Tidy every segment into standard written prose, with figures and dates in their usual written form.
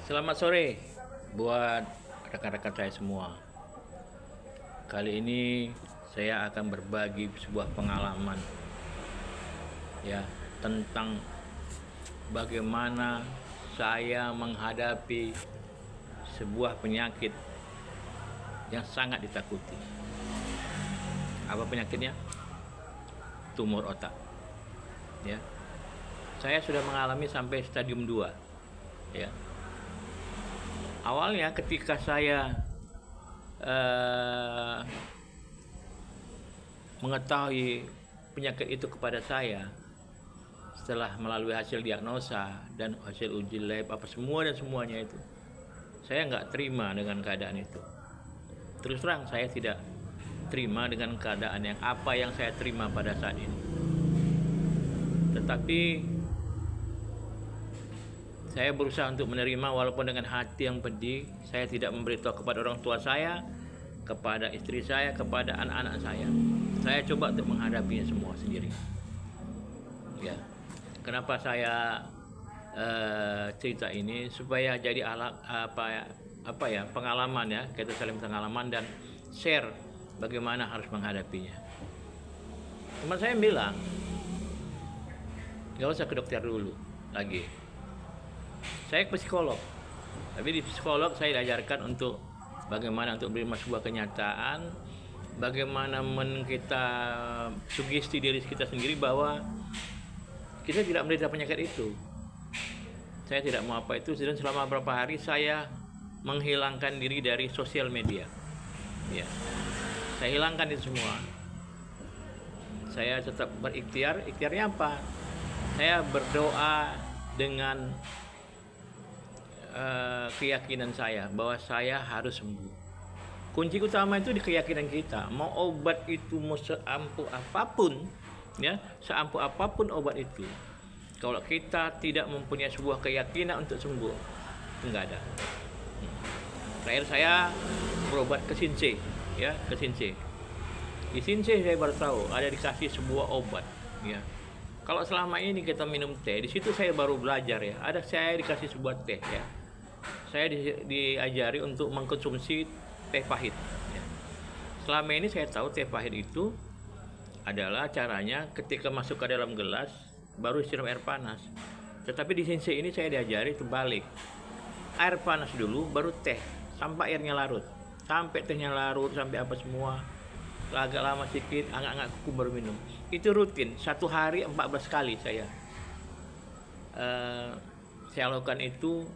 Selamat sore buat rekan-rekan saya semua. Kali ini saya akan berbagi sebuah pengalaman ya tentang bagaimana saya menghadapi sebuah penyakit yang sangat ditakuti. Apa penyakitnya? Tumor otak. Ya. Saya sudah mengalami sampai stadium 2. Ya. Awalnya ketika saya mengetahui penyakit itu kepada saya, setelah melalui hasil diagnosa dan hasil uji lab apa semua dan semuanya itu, saya nggak terima dengan keadaan itu. Terus terang saya tidak terima dengan keadaan yang apa yang saya terima pada saat ini. Tetapi saya berusaha untuk menerima walaupun dengan hati yang pedih. Saya tidak memberitahu kepada orang tua saya, kepada istri saya, kepada anak-anak saya. Saya coba untuk menghadapinya semua sendiri. Ya, kenapa saya cerita ini supaya jadi alat pengalaman ya, kita saling pengalaman dan share bagaimana harus menghadapinya. Teman saya bilang, nggak usah ke dokter dulu lagi. Saya ke psikolog, tapi di psikolog saya diajarkan untuk bagaimana untuk menerima sebuah kenyataan, bagaimana kita sugesti diri kita sendiri bahwa kita tidak menderita penyakit itu. Saya tidak mau apa itu, dan selama beberapa hari saya menghilangkan diri dari sosial media. Ya, saya hilangkan itu semua. Saya tetap berikhtiar. Ikhtiarnya apa? Saya berdoa dengan keyakinan saya bahwa saya harus sembuh. Kunci utama itu di keyakinan kita. Mau obat itu mau seampuh apapun, ya, seampuh apapun obat itu, kalau kita tidak mempunyai sebuah keyakinan untuk sembuh, enggak ada. Terakhir saya berobat ke Sinsei, ya, ke Sinsei. Di Sinsei saya baru tahu ada dikasih sebuah obat, ya. Kalau selama ini kita minum teh, di situ saya baru belajar ya. Ada saya dikasih sebuah teh ya. Saya diajari untuk mengkonsumsi teh pahit. Ya. Selama ini saya tahu teh pahit itu adalah caranya ketika masuk ke dalam gelas baru siram air panas. Tetapi di Sensei ini saya diajari terbalik. Air panas dulu baru teh sampai airnya larut. Sampai tehnya larut, sampai apa semua. Agak lama sedikit, angkat-angkat kuku baru minum. Itu rutin, 1 hari 14 kali saya lakukan itu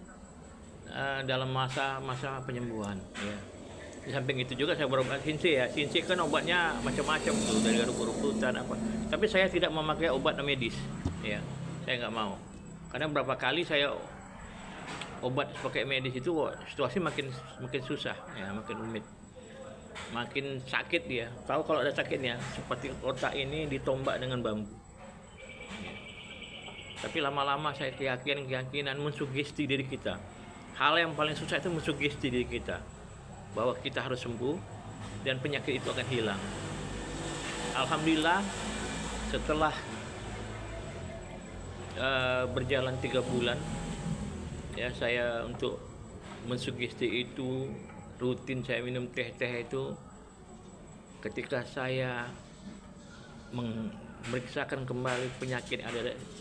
dalam masa penyembuhan ya. Di samping itu juga saya berobat Sensei ya. Sensei kan obatnya macam-macam tuh, dari rumput-rumputan apa. Tapi saya tidak memakai obat medis ya. Saya nggak mau. Karena berapa kali saya obat pakai medis itu situasi makin susah ya, makin rumit. Makin sakit dia. Tahu kalau ada sakitnya, seperti otak ini ditombak dengan bambu. Tapi lama-lama saya keyakinan mensugesti diri kita. Hal yang paling susah itu mensugesti diri kita bahwa kita harus sembuh dan penyakit itu akan hilang. Alhamdulillah setelah berjalan 3 bulan ya, saya untuk mensugesti itu rutin saya minum teh itu. Ketika saya memeriksakan kembali penyakit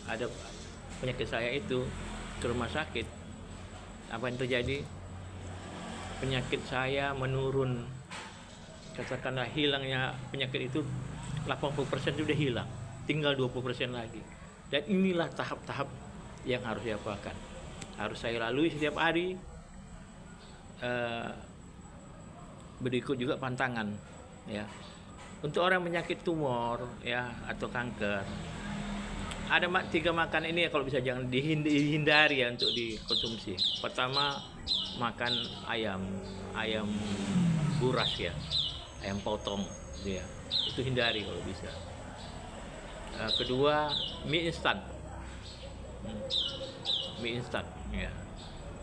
ada penyakit saya itu ke rumah sakit, apa yang terjadi? Penyakit saya menurun. Katakanlah hilangnya penyakit itu 80% sudah hilang, tinggal 20% lagi. Dan inilah tahap-tahap yang harus diapakan, harus saya lalui setiap hari. Berikut juga pantangan ya. Untuk orang penyakit tumor ya atau kanker, ada 3 makan ini ya, kalau bisa jangan dihindari ya untuk dikonsumsi. Pertama, makan ayam buras ya, ayam potong ya, itu hindari kalau bisa. Kedua, mie instan ya,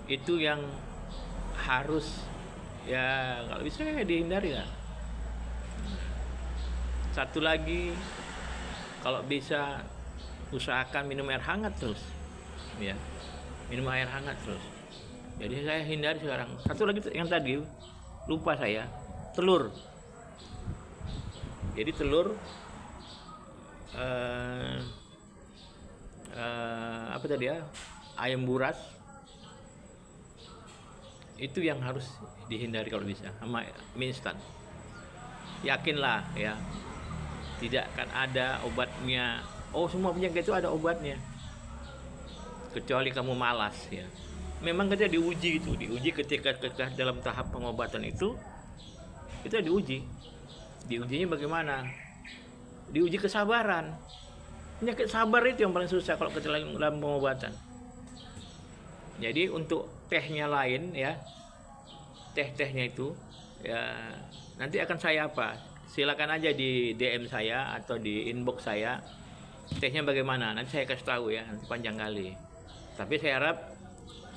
itu yang harus ya, kalau bisa dihindari lah. Satu lagi, kalau bisa usahakan minum air hangat terus ya, minum air hangat terus. Jadi saya hindari sekarang. Satu lagi yang tadi lupa saya, telur. Jadi telur apa tadi ya, ayam buras itu yang harus dihindari kalau bisa, sama mie instan. Yakinlah ya, tidak akan ada obatnya. Oh, semua penyakit itu ada obatnya, kecuali kamu malas ya. Memang kita diuji ketika dalam tahap pengobatan itu kita diujinya bagaimana? Diuji kesabaran. Penyakit sabar itu yang paling susah kalau kita dalam pengobatan. Jadi untuk tehnya lain ya, tehnya itu ya nanti akan saya silakan aja di DM saya atau di inbox saya, tehnya bagaimana, nanti saya kasih tahu ya, nanti panjang kali. Tapi saya harap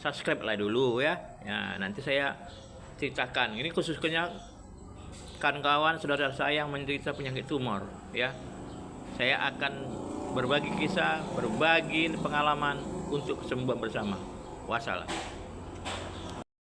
subscribe lah dulu ya. Ya nanti saya ceritakan, ini khususnya kawan-kawan saudara saya yang menderita penyakit tumor ya. Saya akan berbagi kisah, berbagi pengalaman untuk kesembuhan bersama. Wassalam.